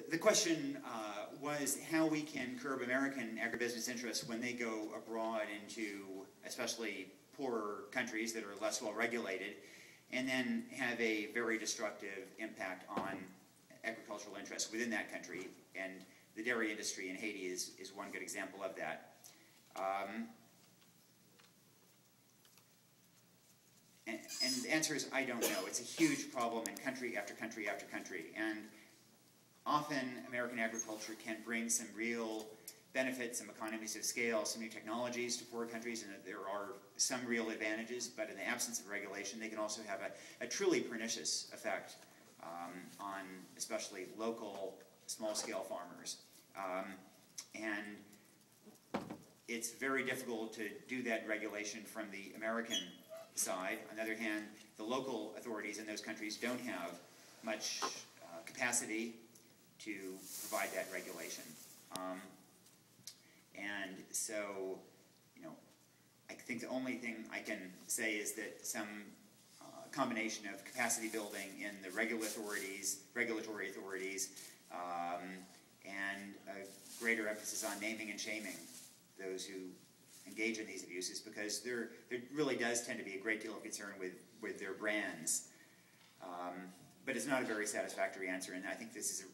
the question was how we can curb American agribusiness interests when they go abroad into especially poorer countries that are less well regulated, and then have a very destructive impact on agricultural interests within that country. And the dairy industry in Haiti is one good example of that. And the answer is, I don't know. It's a huge problem in country after country after country. And often American agriculture can bring some real benefits, some economies of scale, some new technologies to poor countries, and there are some real advantages, but in the absence of regulation, they can also have a truly pernicious effect on especially local small-scale farmers. And it's very difficult to do that regulation from the American side. On the other hand, the local authorities in those countries don't have much capacity to provide that regulation. And so, I think the only thing I can say is that some combination of capacity building in the regulatory authorities, and a greater emphasis on naming and shaming those who engage in these abuses, because there really does tend to be a great deal of concern with their brands. But it's not a very satisfactory answer, and I think this is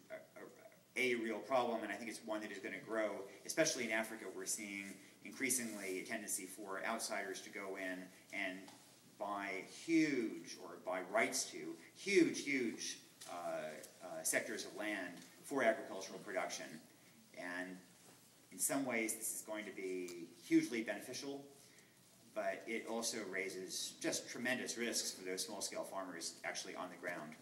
a real problem, and I think it's one that is going to grow, especially in Africa. We're seeing increasingly a tendency for outsiders to go in and buy rights to huge sectors of land for agricultural production. And in some ways this is going to be hugely beneficial, but it also raises just tremendous risks for those small-scale farmers actually on the ground.